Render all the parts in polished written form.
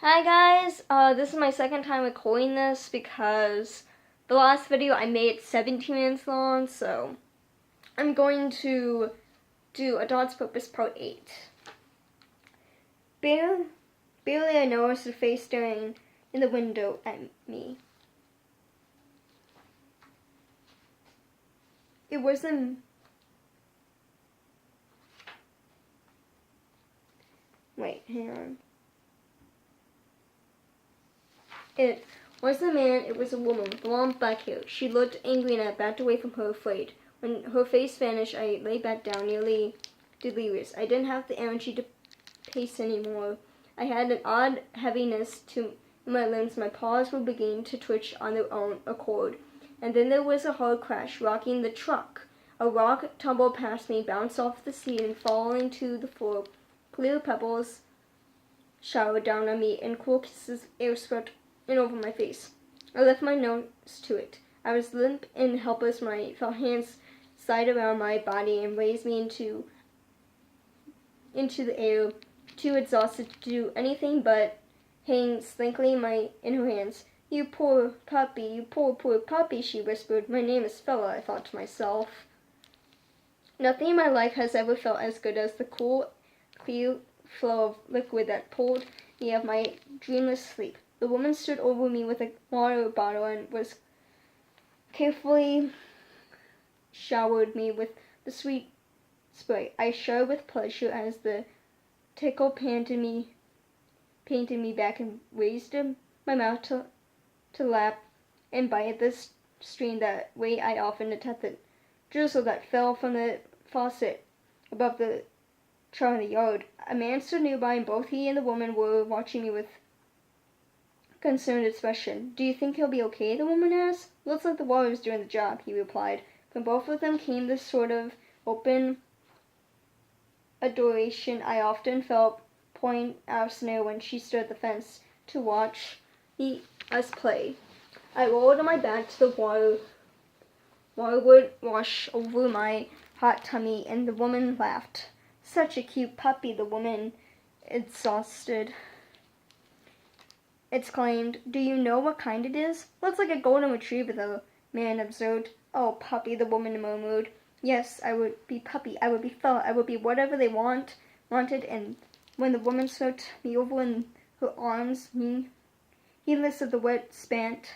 Hi guys, this is my second time recording this because the last video I made 17 minutes long, so I'm going to do A Dog's Purpose Part 8. Barely I noticed a face staring in the window at me. It wasn't... Wait, hang on. It wasn't a man, it was a woman with long black hair. She looked angry and I backed away from her, afraid. When her face vanished, I lay back down, nearly delirious. I didn't have the energy to pace anymore. I had an odd heaviness in my limbs. My paws were beginning to twitch on their own accord. And then there was a hard crash, rocking the truck. A rock tumbled past me, bounced off the seat, and falling to the floor. Clear pebbles showered down on me, and cool kisses air swept in over my face. I left my nose to it. I was limp and helpless when I felt hands slide around my body and raise me into the air, too exhausted to do anything but hang slankly in her hands. "You poor puppy, you poor puppy," she whispered. "My name is Fella," I thought to myself. Nothing in my life has ever felt as good as the cool, clear flow of liquid that pulled me out of my dreamless sleep. The woman stood over me with a water bottle and was carefully showered me with the sweet spray. I shuddered with pleasure as the tickle painted me back and raised my mouth to lap and bite the stream that way I often attempted. Drizzle that fell from the faucet above the truck in the yard. A man stood nearby, and both he and the woman were watching me with concerned expression. "Do you think he'll be okay?" the woman asked. "Looks like the water is doing the job," he replied. From both of them came this sort of open adoration I often felt pouring out of Snare when she stood at the fence to watch us play. I rolled on my back to the water would wash over my hot tummy, and the woman laughed. "Such a cute puppy," the woman, exhausted, exclaimed. "Do you know what kind it is?" "Looks like a golden retriever," the man observed. "Oh, puppy," the woman murmured. "Yes, I would be puppy, I would be Fella, I would be whatever they wanted," and when the woman swept me over in her arms, heedless of the wet slant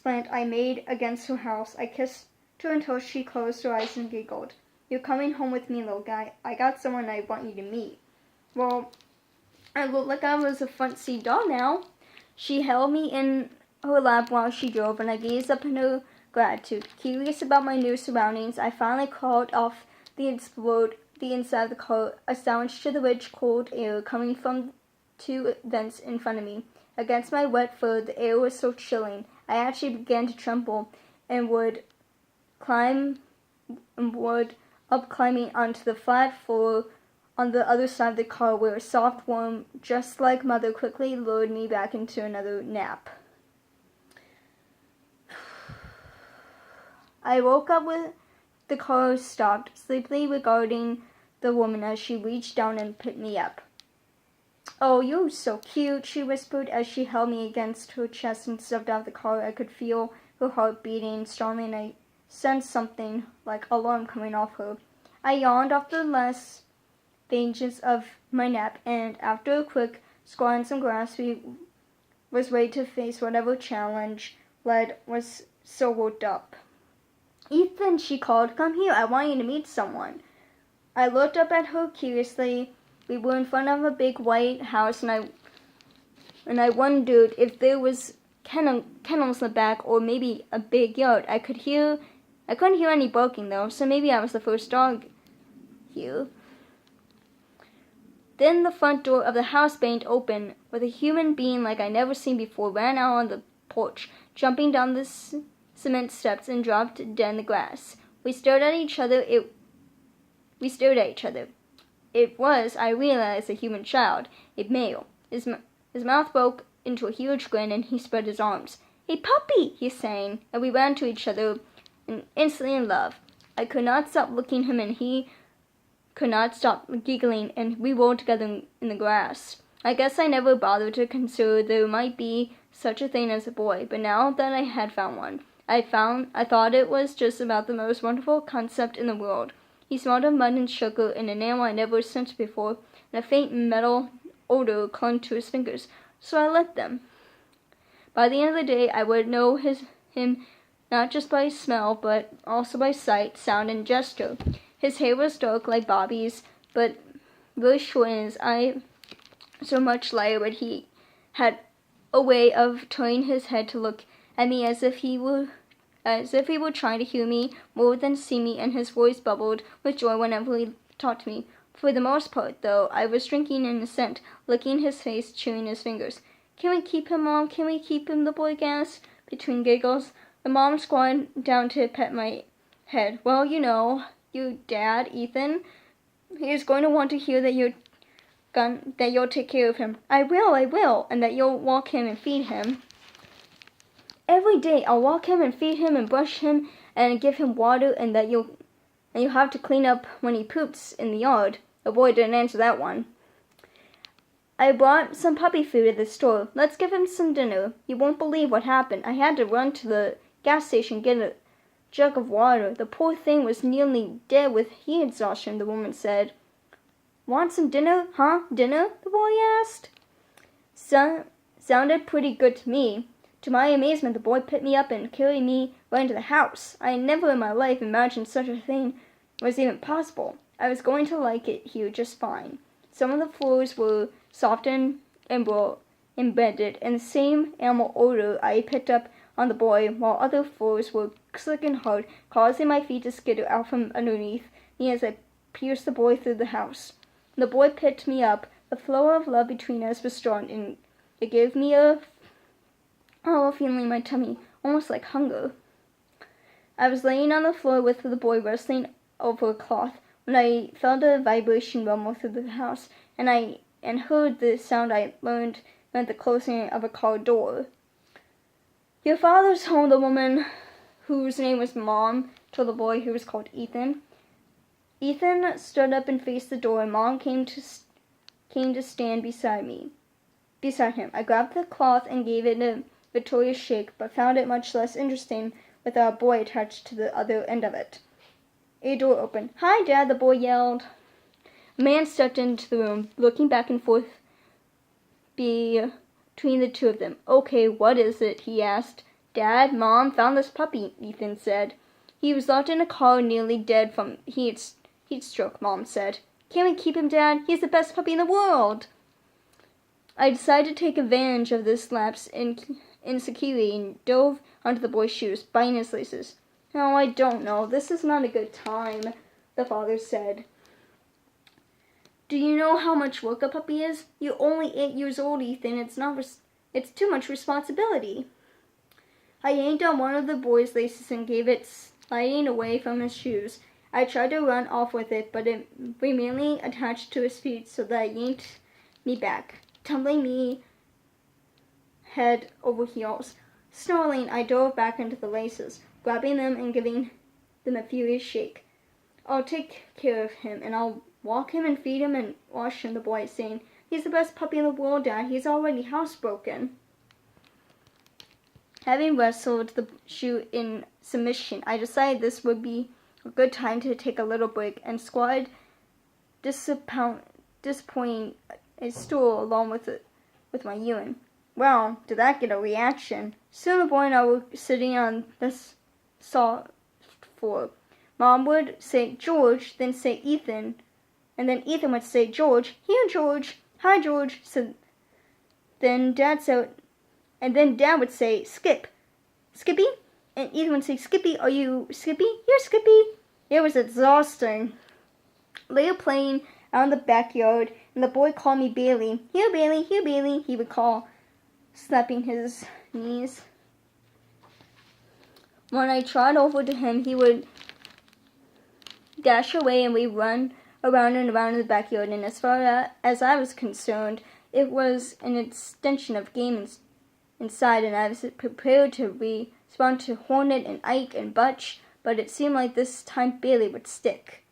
I made against her house, I kissed her until she closed her eyes and giggled. "You're coming home with me, little guy. I got someone I want you to meet." Well, I looked like I was a front seat dog now. She held me in her lap while she drove, and I gazed up in her gratitude. Curious about my new surroundings, I finally crawled off the inside of the car, astonished to the rich, cold air coming from two vents in front of me. Against my wet fur, the air was so chilling, I actually began to tremble and would up climbing onto the flat floor on the other side of the car, where a soft, warm, just like mother quickly lured me back into another nap. I woke up with the car stopped, sleepily regarding the woman as she reached down and picked me up. "Oh, you're so cute," she whispered as she held me against her chest and stepped out of the car. I could feel her heart beating strongly, and I sensed something like alarm coming off her. I yawned off the last stages of my nap, and after a quick squat in some grass, was ready to face whatever challenge was so worked up. "Ethan," she called, "come here. I want you to meet someone." I looked up at her curiously. We were in front of a big white house, and I wondered if there was kennels in the back, or maybe a big yard. I couldn't hear any barking though, so maybe I was the first dog here. Then the front door of the house banged open, with a human being like I'd never seen before ran out on the porch, jumping down the cement steps and dropped dead in the grass. We stared at each other. It was, I realized, a human child, a male. His mouth broke into a huge grin, and he spread his arms. "Hey, puppy," he sang, and we ran to each other, and instantly in love. I could not stop looking at him, and he could not stop giggling, and we rolled together in the grass. I guess I never bothered to consider there might be such a thing as a boy, but now that I had found one, I thought it was just about the most wonderful concept in the world. He smelled of mud and sugar and an animal I never sensed before, and a faint metal odor clung to his fingers, so I let them. By the end of the day, I would know him not just by smell, but also by sight, sound, and gesture. His hair was dark like Bobby's, but very short, and his eyes so much lighter, but he had a way of turning his head to look at me as if he were trying to hear me more than see me, and his voice bubbled with joy whenever he talked to me. For the most part, though, I was drinking in assent, licking his face, chewing his fingers. "Can we keep him, Mom? Can we keep him?" the boy gasped, between giggles. The mom squatted down to pet my head. "Well, you know, your dad, Ethan, he is going to want to hear that you'll take care of him." I will, and that you'll walk him and feed him." "Every day I'll walk him and feed him and brush him and give him water, and that you'll have to clean up when he poops in the yard." The boy didn't answer that one. "I bought some puppy food at the store. Let's give him some dinner. You won't believe what happened. I had to run to the gas station and get a jug of water. The poor thing was nearly dead with heat exhaustion," the woman said. "Want some dinner, huh? Dinner?" the boy asked. Sounded pretty good to me. To my amazement, the boy picked me up and carried me right into the house. I had never in my life imagined such a thing was even possible. I was going to like it here just fine. Some of the floors were soft and embedded in the same animal odor I picked up on the boy, while other floors were slick and hard, causing my feet to skitter out from underneath me as I pierced the boy through the house. The boy picked me up. The flow of love between us was strong, and it gave me a feeling in my tummy, almost like hunger. I was laying on the floor with the boy wrestling over a cloth when I felt a vibration rumble through the house, and heard the sound I learned meant the closing of a car door. "Your father's home," the woman, whose name was Mom, told the boy, who was called Ethan. Ethan stood up and faced the door, and Mom came to stand beside him. I grabbed the cloth and gave it a victorious shake, but found it much less interesting without a boy attached to the other end of it. A door opened. "Hi, Dad," the boy yelled. A man stepped into the room, looking back and forth between the two of them. "Okay, what is it?" he asked. "Dad, Mom found this puppy," Ethan said. "He was locked in a car, nearly dead from heat stroke," Mom said. "Can we keep him, Dad? He's the best puppy in the world." I decided to take advantage of this lapse in security and dove onto the boy's shoes, biting his laces. "Oh, I don't know. This is not a good time," the father said. "Do you know how much work a puppy is? You're only 8 years old, Ethan. It's too much responsibility." I yanked on one of the boy's laces and gave it sliding away from his shoes. I tried to run off with it, but it remained attached to his feet, so that it yanked me back, tumbling me head over heels. Snarling, I dove back into the laces, grabbing them and giving them a furious shake. "I'll take care of him, and I'll walk him and feed him and wash him," the boy is saying. "He's the best puppy in the world, Dad. He's already housebroken." Having wrestled the shoe in submission, I decided this would be a good time to take a little break, and squatted, disappointing a stool along with my urine. Well, did that get a reaction? Soon the boy and I were sitting on the soft floor. Mom would say George, then say Ethan, and then Ethan would say George. "Here, George." "Hi, George." Then Dad would say Skip. "Skippy?" And Ethan would say, "Skippy, are you Skippy?" "Here, Skippy." It was exhausting. Later playing out in the backyard, and the boy called me Bailey. "Here, Bailey, here, Bailey," he would call, slapping his knees. When I trotted over to him, he would dash away, and we'd run around and around in the backyard, and as far as I was concerned, it was an extension of game inside, and I was prepared to respond to Hornet and Ike and Butch, but it seemed like this time Bailey would stick.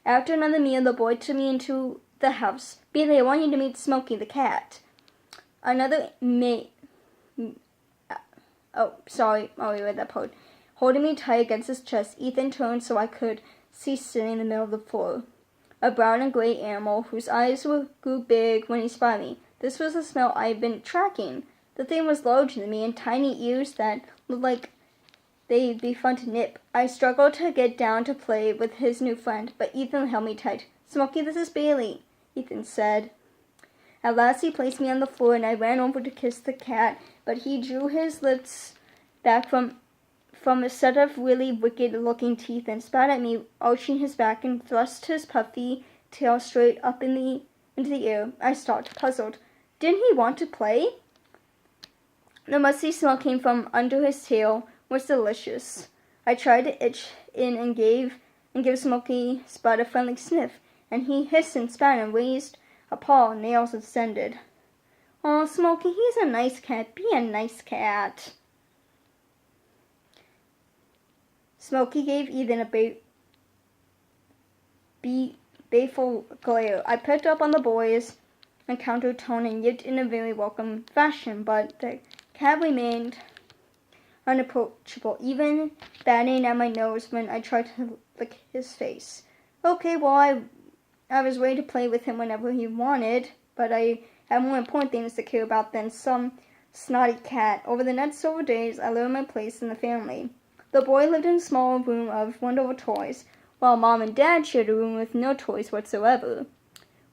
After another meal, the boy took me into the house. Bailey, I want you to meet Smokey the cat. Another mate. Oh, sorry. Oh, you read that part. Holding me tight against his chest, Ethan turned so I could see sitting in the middle of the floor. A brown and gray animal whose eyes grew big when he spotted me. This was the smell I had been tracking. The thing was larger than me and tiny ears that looked like they'd be fun to nip. I struggled to get down to play with his new friend, but Ethan held me tight. Smokey, this is Bailey, Ethan said. At last he placed me on the floor and I ran over to kiss the cat, but he drew his lips back from a set of really wicked-looking teeth and spat at me, arching his back, and thrust his puffy tail straight up into the air. I stopped, puzzled. Didn't he want to play? The musty smell came from under his tail was delicious. I tried to itch in and give Smokey Spud a friendly sniff, and he hissed and spat and raised a paw, nails extended. "Oh, Smokey, he's a nice cat. Be a nice cat." Smokey gave Ethan a baleful glare. I picked up on the boy's and countertone and yipped in a very welcome fashion, but the cat remained unapproachable, even batting at my nose when I tried to lick his face. Okay, well, I was ready to play with him whenever he wanted, but I had more important things to care about than some snotty cat. Over the next several days, I learned my place in the family. The boy lived in a small room of wonderful toys, while Mom and Dad shared a room with no toys whatsoever.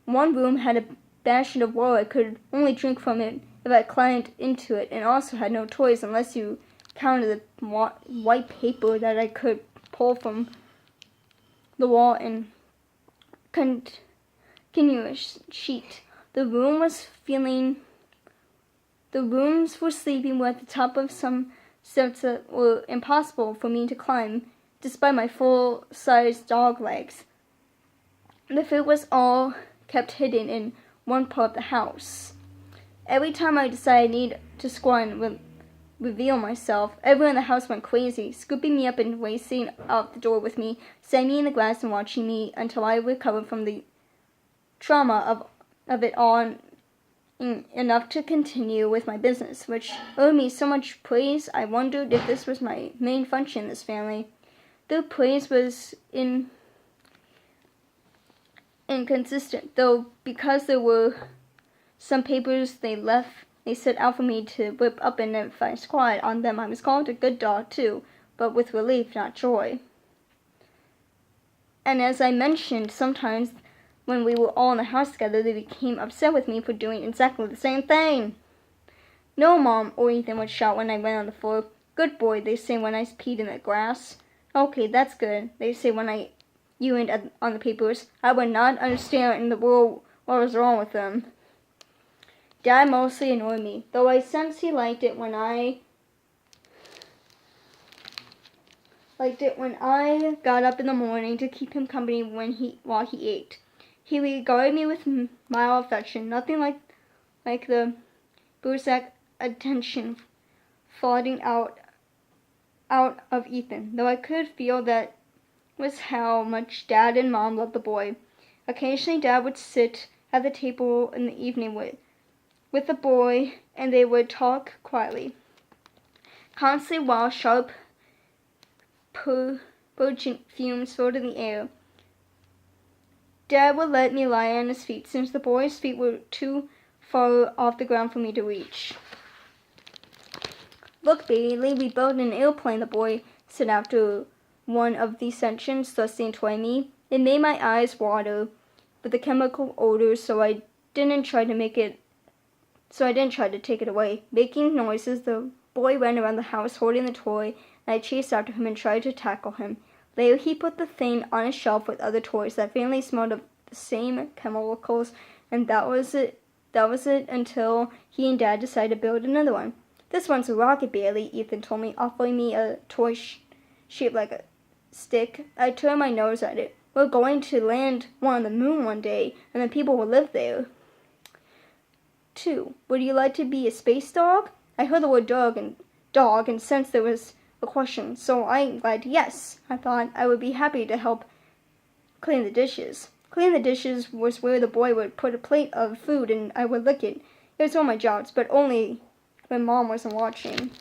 One room had a bastion of water. I could only drink from it if I climbed into it, and also had no toys unless you counted the white paper that I could pull from the wall and continuous sheet. The rooms were sleeping at the top of some steps that were impossible for me to climb, despite my full-sized dog legs. The food was all kept hidden in one part of the house. Every time I decided I needed to squat and reveal myself, everyone in the house went crazy, scooping me up and racing out the door with me, setting me in the glass and watching me until I recovered from the trauma of it all enough to continue with my business, which owed me so much praise. I wondered if this was my main function in this family. The praise was inconsistent, though, because there were some papers they set out for me to whip up, and if I squatted on them, I was called a good dog too, but with relief, not joy. And as I mentioned, sometimes when we were all in the house together, they became upset with me for doing exactly the same thing. "No, Mom," or Ethan would shout when I went on the floor. "Good boy," they say when I peed in the grass. "Okay, that's good," they say when I urinated on the papers. I would not understand in the world what was wrong with them. Dad mostly annoyed me, though I sensed he liked it when I got up in the morning to keep him company while he ate. He regarded me with mild affection, nothing like the Buzak attention flooding out of Ethan, though I could feel that was how much Dad and Mom loved the boy. Occasionally Dad would sit at the table in the evening with the boy, and they would talk quietly, constantly, while sharp purging fumes filled in the air. Dad would let me lie on his feet, since the boy's feet were too far off the ground for me to reach. "Look, Bailey, we built an airplane," the boy said after one of these sessions, thrusting toward me. It made my eyes water with the chemical odors, so I didn't try to take it away. Making noises, the boy ran around the house holding the toy, and I chased after him and tried to tackle him. Later, he put the thing on a shelf with other toys that faintly smelled of the same chemicals, and that was it until he and Dad decided to build another one. "This one's a rocket, Bailey," Ethan told me, offering me a toy shaped like a stick. I turned my nose at it. "We're going to land one on the moon one day, and then people will live there." 2. Would you like to be a space dog? I heard the word dog and sensed there was a question, so I replied yes. I thought I would be happy to help clean the dishes. Cleaning the dishes was where the boy would put a plate of food and I would lick it. It was all my jobs, but only when Mom wasn't watching.